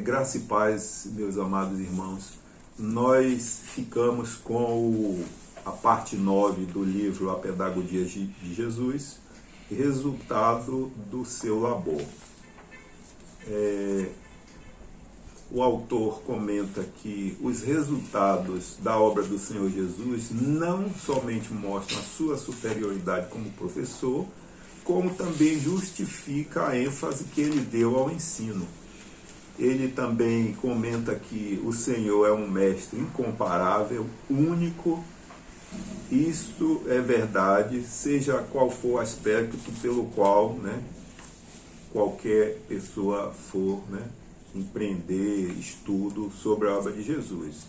Graça e paz, meus amados irmãos. Nós ficamos com a parte 9 do livro A Pedagogia de Jesus, resultado do seu labor. O autor comenta que os resultados da obra do Senhor Jesus não somente mostram a sua superioridade como professor, como também justifica a ênfase que ele deu ao ensino. Ele também comenta que o Senhor é um mestre incomparável, único. Isto é verdade, seja qual for o aspecto pelo qual qualquer pessoa for empreender estudo sobre a obra de Jesus.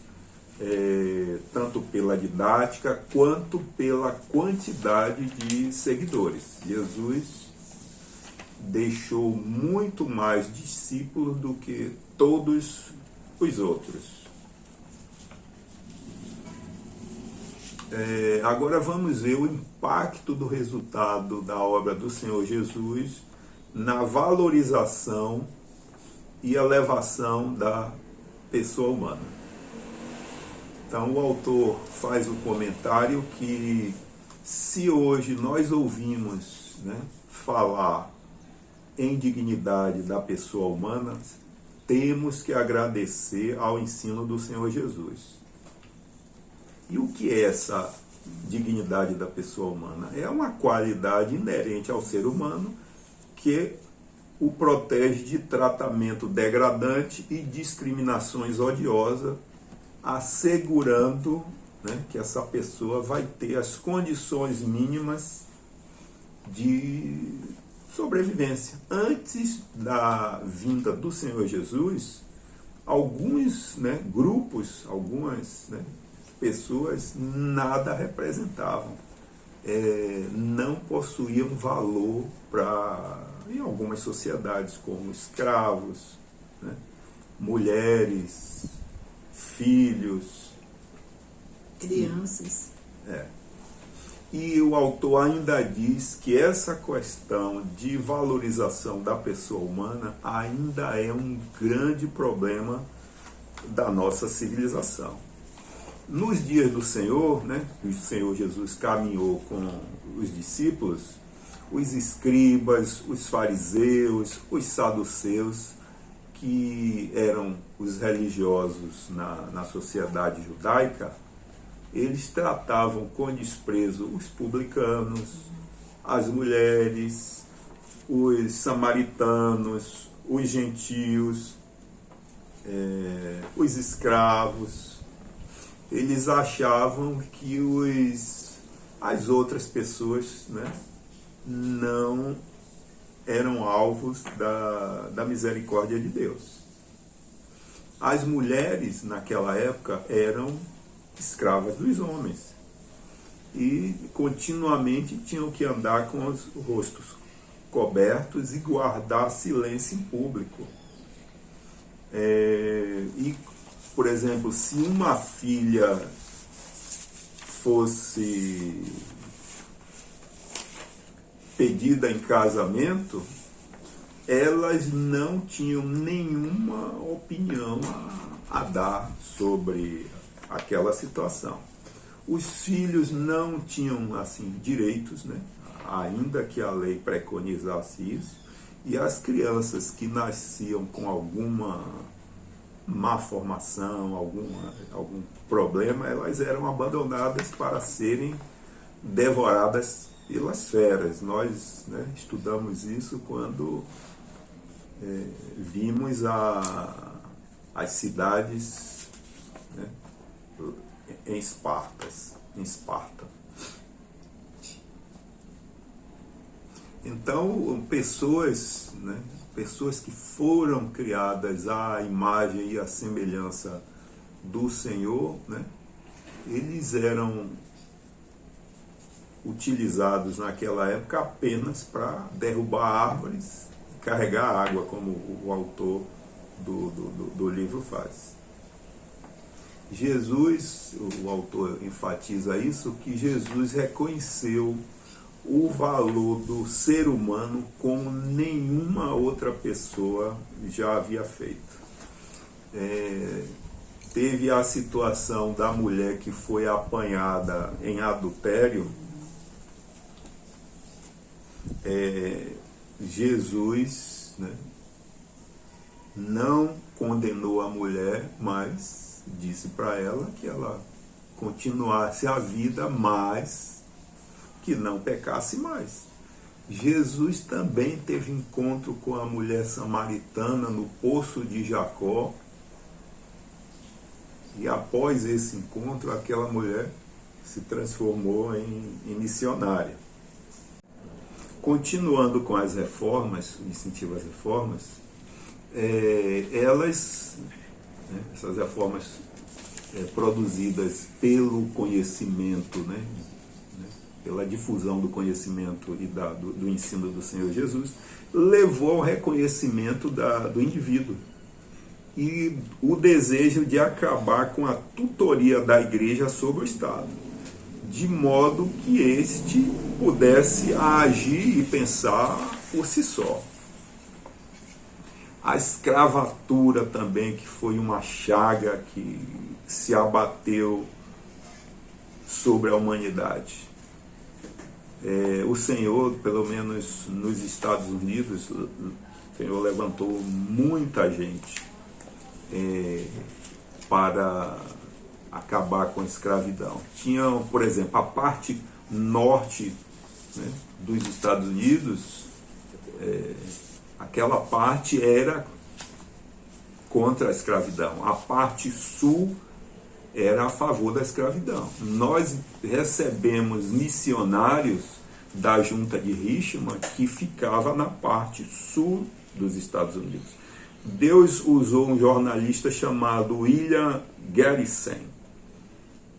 Tanto pela didática quanto pela quantidade de seguidores. Jesus deixou muito mais discípulos do que todos os outros. Agora vamos ver o impacto do resultado da obra do Senhor Jesus na valorização e elevação da pessoa humana. Então o autor faz o comentário que se hoje nós ouvimos falar em dignidade da pessoa humana, temos que agradecer ao ensino do Senhor Jesus. E o que é essa dignidade da pessoa humana? É uma qualidade inerente ao ser humano que o protege de tratamento degradante e discriminações odiosas, assegurando que essa pessoa vai ter as condições mínimas de sobrevivência. Antes da vinda do Senhor Jesus, alguns grupos, algumas pessoas nada representavam, não possuíam valor em algumas sociedades, como escravos, mulheres, filhos, crianças. E o autor ainda diz que essa questão de valorização da pessoa humana ainda é um grande problema da nossa civilização. Nos dias do Senhor, o Senhor Jesus caminhou com os discípulos, os escribas, os fariseus, os saduceus, que eram os religiosos na sociedade judaica, eles tratavam com desprezo os publicanos, as mulheres, os samaritanos, os gentios, os escravos. Eles achavam que as outras pessoas não eram alvos da misericórdia de Deus. As mulheres, naquela época, eram escravas dos homens e continuamente tinham que andar com os rostos cobertos e guardar silêncio em público. E, por exemplo, se uma filha fosse pedida em casamento, elas não tinham nenhuma opinião a dar sobre aquela situação. Os filhos não tinham direitos, ainda que a lei preconizasse isso, e as crianças que nasciam com alguma má formação, algum problema, elas eram abandonadas para serem devoradas pelas feras. Nós estudamos isso quando vimos as cidades em Esparta. Então, pessoas que foram criadas à imagem e à semelhança do Senhor, eles eram utilizados naquela época apenas para derrubar árvores, carregar água, como o autor do livro faz. Jesus, o autor enfatiza isso, que Jesus reconheceu o valor do ser humano como nenhuma outra pessoa já havia feito. Teve a situação da mulher que foi apanhada em adultério. Jesus, né, não condenou a mulher, mas disse para ela que ela continuasse a vida, mas que não pecasse mais. Jesus também teve encontro com a mulher samaritana no poço de Jacó, e após esse encontro, aquela mulher se transformou em missionária. Continuando com as reformas, o incentivo às reformas, essas reformas produzidas pelo conhecimento, pela difusão do conhecimento e do ensino do Senhor Jesus, levou ao reconhecimento do indivíduo e o desejo de acabar com a tutoria da igreja sobre o Estado, de modo que este pudesse agir e pensar por si só. A escravatura também, que foi uma chaga que se abateu sobre a humanidade. O Senhor, pelo menos nos Estados Unidos, o Senhor levantou muita gente para acabar com a escravidão. Tinha, por exemplo, a parte norte, né, dos Estados Unidos, aquela parte era contra a escravidão. A parte sul era a favor da escravidão. Nós recebemos missionários da junta de Richmond que ficava na parte sul dos Estados Unidos. Deus usou um jornalista chamado William Garrison.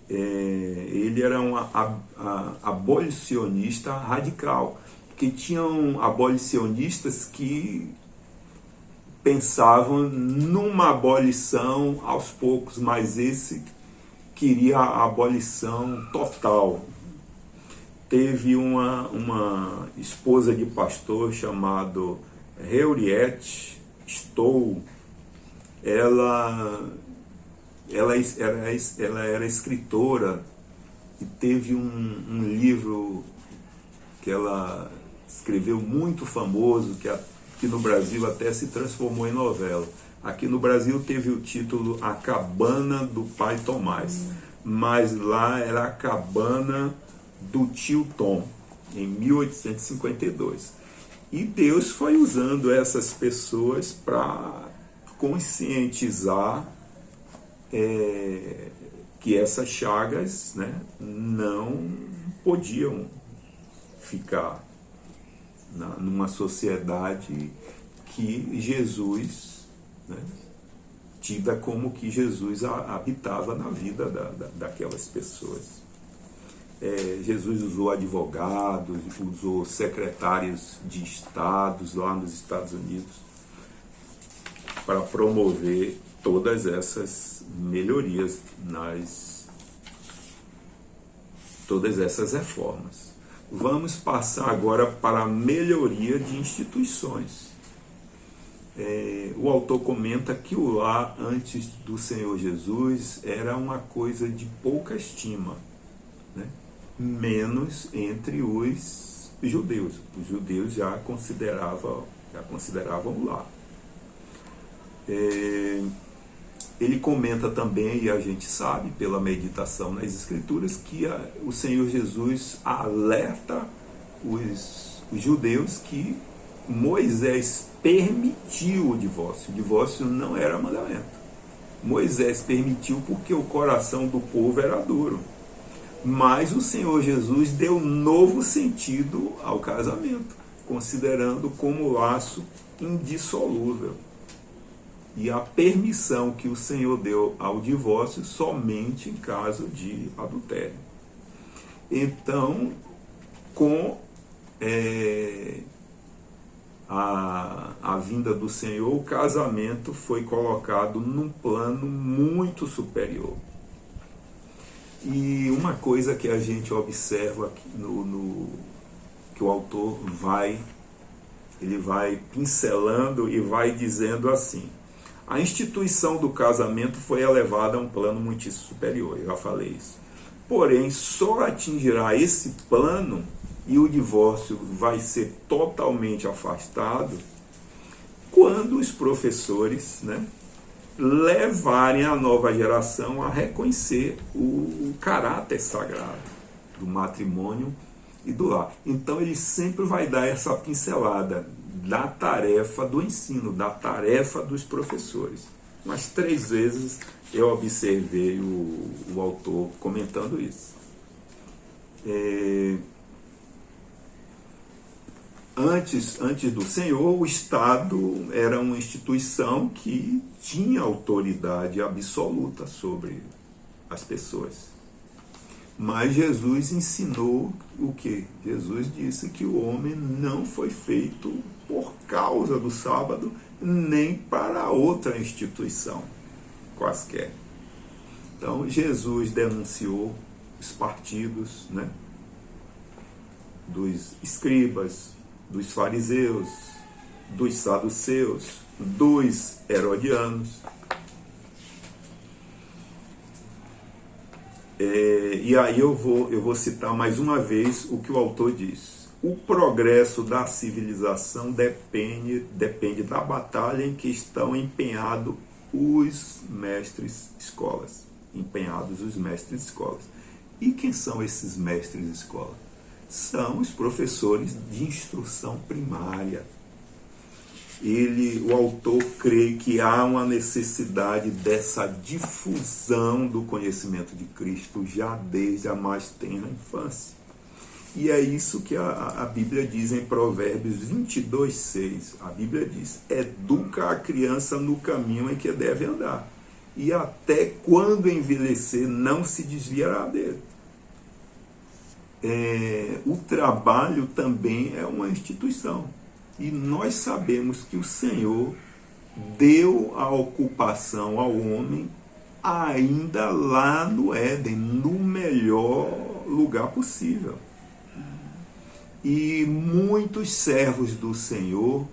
Ele era um abolicionista radical, porque tinham abolicionistas que pensavam numa abolição aos poucos, mas esse queria a abolição total. Teve uma esposa de pastor chamada Henriette Stowe. Ela era escritora e teve um livro que ela escreveu muito famoso, que aqui no Brasil até se transformou em novela. Aqui no Brasil teve o título A Cabana do Pai Tomás, mas lá era A Cabana do Tio Tom, em 1852. E Deus foi usando essas pessoas para conscientizar que essas chagas, né, não podiam ficar numa sociedade que Jesus, né, tida como que Jesus habitava na vida daquelas pessoas. Jesus usou advogados, usou secretários de estados lá nos Estados Unidos para promover todas essas melhorias, todas essas reformas. Vamos passar agora para a melhoria de instituições. O autor comenta que o lar antes do Senhor Jesus era uma coisa de pouca estima, né? Menos entre os judeus. Os judeus já consideravam o lar. Ele comenta também, e a gente sabe pela meditação nas Escrituras, que o Senhor Jesus alerta os judeus que Moisés permitiu o divórcio. O divórcio não era mandamento. Moisés permitiu porque o coração do povo era duro. Mas o Senhor Jesus deu novo sentido ao casamento, considerando como laço indissolúvel. E a permissão que o Senhor deu ao divórcio somente em caso de adultério. Então, com a vinda do Senhor, o casamento foi colocado num plano muito superior. E uma coisa que a gente observa aqui que o autor vai pincelando e vai dizendo assim: a instituição do casamento foi elevada a um plano muitíssimo superior, eu já falei isso. Porém, só atingirá esse plano e o divórcio vai ser totalmente afastado quando os professores, né, levarem a nova geração a reconhecer o caráter sagrado do matrimônio e do lar. Então ele sempre vai dar essa pincelada da tarefa do ensino, da tarefa dos professores. Umas 3 vezes eu observei o autor comentando isso. Antes do Senhor, o Estado era uma instituição que tinha autoridade absoluta sobre as pessoas. Mas Jesus ensinou o quê? Jesus disse que o homem não foi feito por causa do sábado, nem para outra instituição quaisquer. Então, Jesus denunciou os partidos, né, dos escribas, dos fariseus, dos saduceus, dos herodianos. E aí eu vou citar mais uma vez o que o autor diz. O progresso da civilização depende da batalha em que estão empenhados os mestres escolas. E quem são esses mestres de escola? São os professores de instrução primária. O autor crê que há uma necessidade dessa difusão do conhecimento de Cristo já desde a mais tenra infância. E é isso que a Bíblia diz em Provérbios 22:6. A Bíblia diz: educa a criança no caminho em que deve andar, e até quando envelhecer não se desviará dele. O trabalho também é uma instituição. E nós sabemos que o Senhor deu a ocupação ao homem ainda lá no Éden, no melhor lugar possível. E muitos servos do Senhor,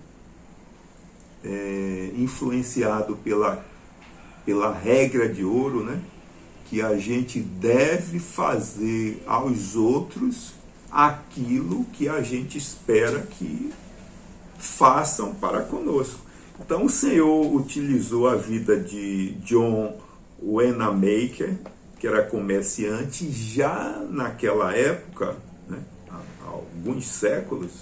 influenciado pela regra de ouro, né, que a gente deve fazer aos outros aquilo que a gente espera que façam para conosco. Então o Senhor utilizou a vida de John Wanamaker, que era comerciante, já naquela época, né, há alguns séculos.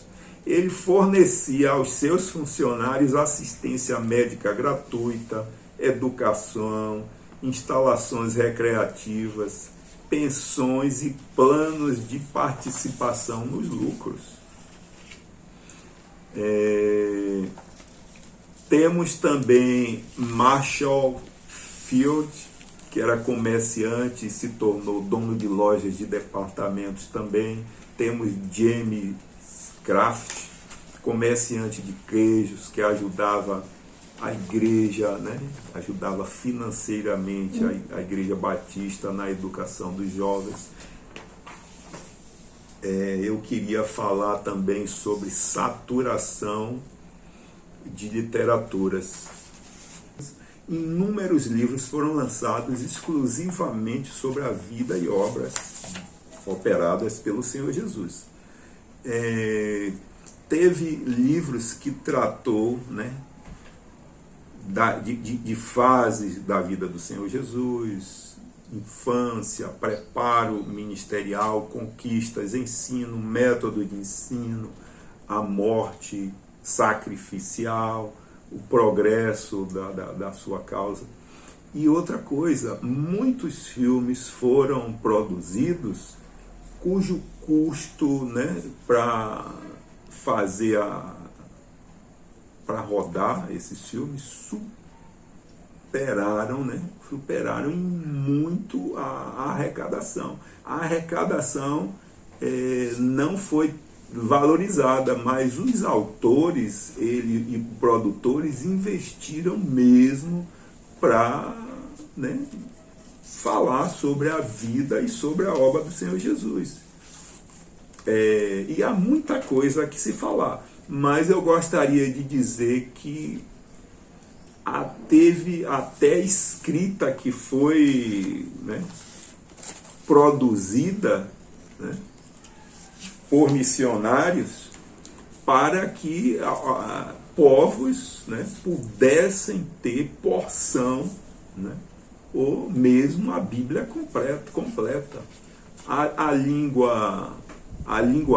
Ele fornecia aos seus funcionários assistência médica gratuita, educação, instalações recreativas, pensões e planos de participação nos lucros. Temos também Marshall Field, que era comerciante e se tornou dono de lojas de departamentos também. Temos James Kraft, comerciante de queijos, que ajudava a igreja, né? Ajudava financeiramente a igreja batista na educação dos jovens. Eu queria falar também sobre saturação de literaturas. Inúmeros livros foram lançados exclusivamente sobre a vida e obras operadas pelo Senhor Jesus. Teve livros que tratou, né, de fases da vida do Senhor Jesus, infância, preparo ministerial, conquistas, ensino, método de ensino, a morte sacrificial, o progresso da sua causa. E outra coisa, muitos filmes foram produzidos cujo custo, né, para rodar esses filmes superaram em muito a arrecadação. A arrecadação não foi valorizada, mas os autores e produtores investiram mesmo para, né, falar sobre a vida e sobre a obra do Senhor Jesus. E há muita coisa a que se falar, mas eu gostaria de dizer que teve até escrita que foi, né, produzida, né, por missionários para que povos, né, pudessem ter porção, né, ou mesmo a Bíblia completa. A língua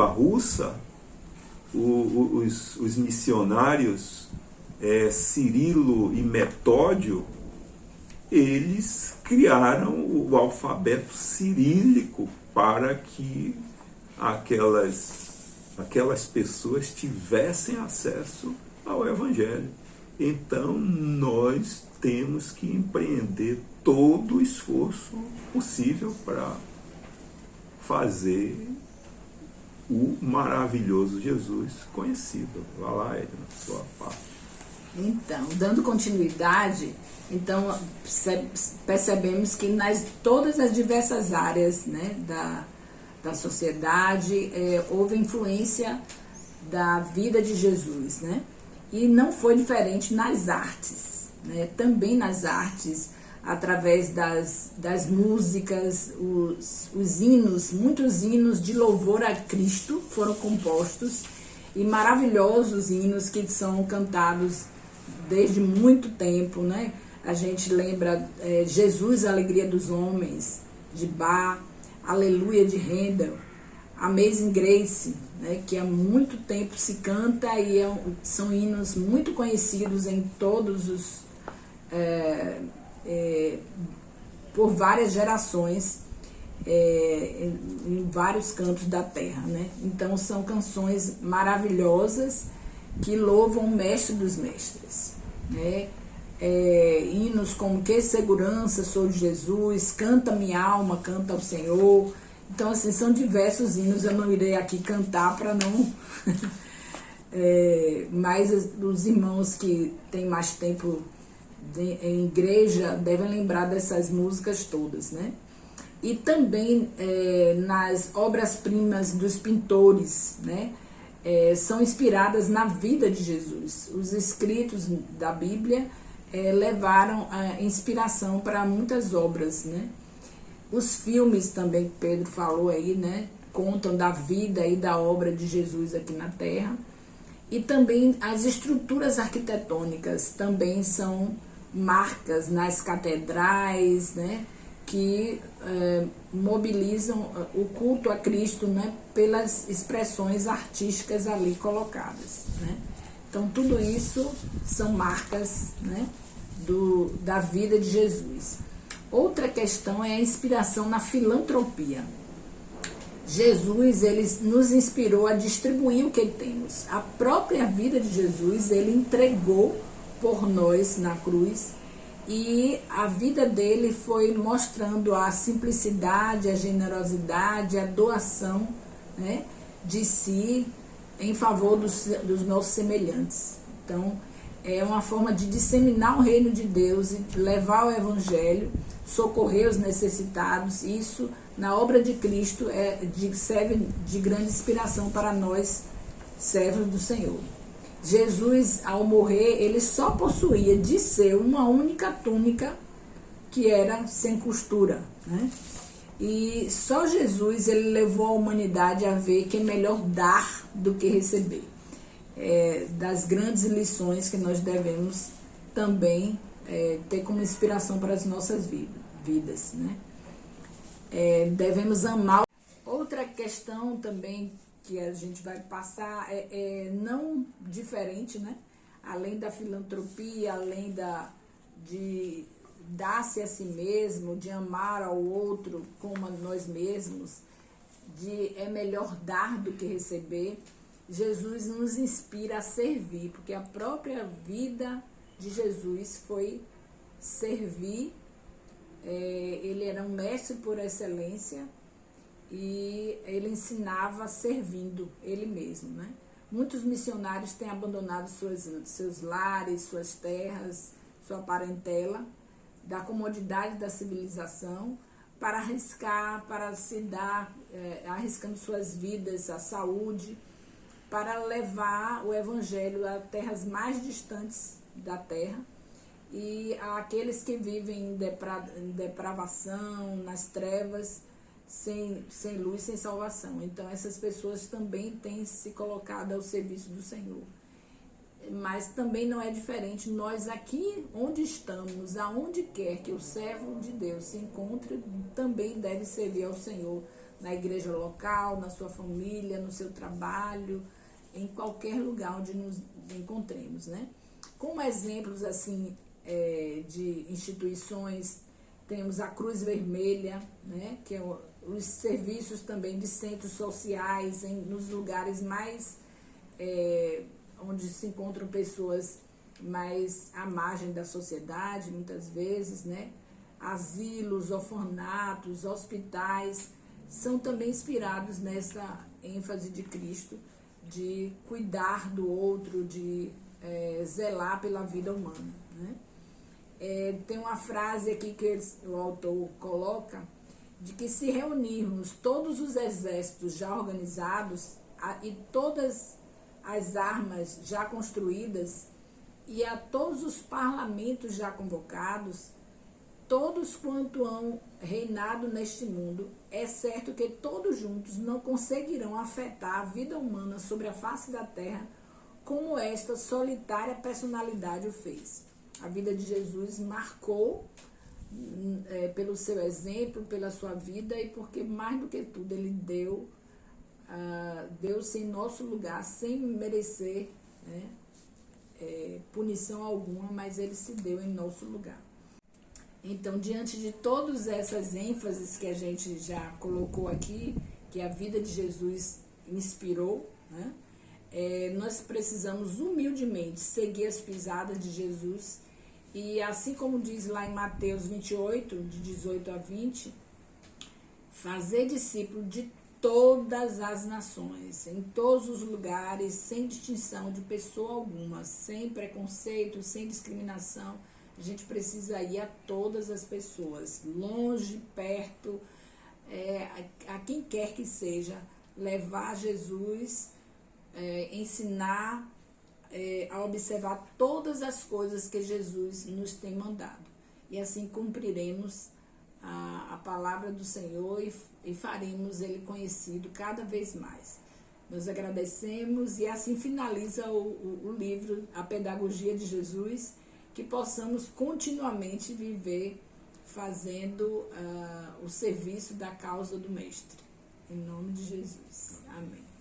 russa, os missionários Cirilo e Metódio, eles criaram o alfabeto cirílico para que aquelas pessoas tivessem acesso ao Evangelho. Então nós temos que empreender todo o esforço possível para fazer o maravilhoso Jesus conhecido. Vá lá, Edna, sua parte. Então, dando continuidade, então percebemos que nas todas as diversas áreas, né, da sociedade, houve influência da vida de Jesus, né? E não foi diferente nas artes, né? Também nas artes, através das músicas, os hinos, muitos hinos de louvor a Cristo foram compostos, e maravilhosos hinos que são cantados desde muito tempo, né? A gente lembra Jesus, a Alegria dos Homens, de Bach, Aleluia, de Handel, Amazing Grace, né, que há muito tempo se canta e são hinos muito conhecidos em todos os por várias gerações em vários cantos da terra, né? Então são canções maravilhosas que louvam o mestre dos mestres, né? Hinos como Que Segurança Sou de Jesus, Canta Minha Alma, Canta ao Senhor. Então, assim, são diversos hinos, eu não irei aqui cantar para não... mas os irmãos que têm mais tempo em igreja devem lembrar dessas músicas todas, né? E também nas obras-primas dos pintores, né? São inspiradas na vida de Jesus. Os escritos da Bíblia levaram a inspiração para muitas obras, né? Os filmes também que Pedro falou aí, né, contam da vida e da obra de Jesus aqui na Terra. E também as estruturas arquitetônicas também são marcas nas catedrais, né, que mobilizam o culto a Cristo, né, pelas expressões artísticas ali colocadas, né? Então tudo isso são marcas, né, da vida de Jesus. Outra questão é a inspiração na filantropia. Jesus, ele nos inspirou a distribuir o que temos. A própria vida de Jesus, ele entregou por nós na cruz, e a vida dele foi mostrando a simplicidade, a generosidade, a doação, né, de si em favor dos nossos semelhantes. Então, é uma forma de disseminar o reino de Deus e levar o evangelho, socorrer os necessitados. Isso, na obra de Cristo, serve de grande inspiração para nós, servos do Senhor. Jesus, ao morrer, ele só possuía de ser uma única túnica que era sem costura, né? E só Jesus, ele levou a humanidade a ver que é melhor dar do que receber. Das grandes lições que nós devemos também ter como inspiração para as nossas vidas, né? Devemos amar. Outra questão também que a gente vai passar não diferente, né? Além da filantropia, além de dar-se a si mesmo, de amar ao outro como a nós mesmos, é melhor dar do que receber. Jesus nos inspira a servir, porque a própria vida de Jesus foi servir. Ele era um mestre por excelência e ele ensinava servindo ele mesmo, né? Muitos missionários têm abandonado seus lares, suas terras, sua parentela, da comodidade da civilização, para arriscar, para se dar, arriscando suas vidas, a saúde, para levar o Evangelho a terras mais distantes da terra e àqueles que vivem em depravação, nas trevas, sem luz, sem salvação. Então essas pessoas também têm se colocado ao serviço do Senhor. Mas também não é diferente, nós aqui onde estamos, aonde quer que o servo de Deus se encontre, também deve servir ao Senhor, na igreja local, na sua família, no seu trabalho, em qualquer lugar onde nos encontremos, né? Como exemplos assim de instituições, temos a Cruz Vermelha, né? Que é os serviços também de centros sociais, nos lugares mais onde se encontram pessoas mais à margem da sociedade, muitas vezes, né? Asilos, orfanatos, hospitais, são também inspirados nessa ênfase de Cristo, de cuidar do outro, de zelar pela vida humana, né? Tem uma frase aqui que o autor coloca, de que se reunirmos todos os exércitos já organizados e todas as armas já construídas e a todos os parlamentos já convocados, todos quanto hão reinado neste mundo, é certo que todos juntos não conseguirão afetar a vida humana sobre a face da terra como esta solitária personalidade o fez. A vida de Jesus marcou pelo seu exemplo, pela sua vida e porque mais do que tudo ele deu-se em nosso lugar sem merecer, né, punição alguma, mas ele se deu em nosso lugar. Então, diante de todas essas ênfases que a gente já colocou aqui, que a vida de Jesus inspirou, né, nós precisamos humildemente seguir as pisadas de Jesus e, assim como diz lá em Mateus 28, de 18 a 20, fazer discípulo de todas as nações, em todos os lugares, sem distinção de pessoa alguma, sem preconceito, sem discriminação. A gente precisa ir a todas as pessoas, longe, perto, a quem quer que seja, levar Jesus, ensinar a observar todas as coisas que Jesus nos tem mandado. E assim cumpriremos a palavra do Senhor e faremos ele conhecido cada vez mais. Nós agradecemos e assim finaliza o livro A Pedagogia de Jesus, que possamos continuamente viver fazendo o serviço da causa do Mestre. Em nome de Jesus. Amém.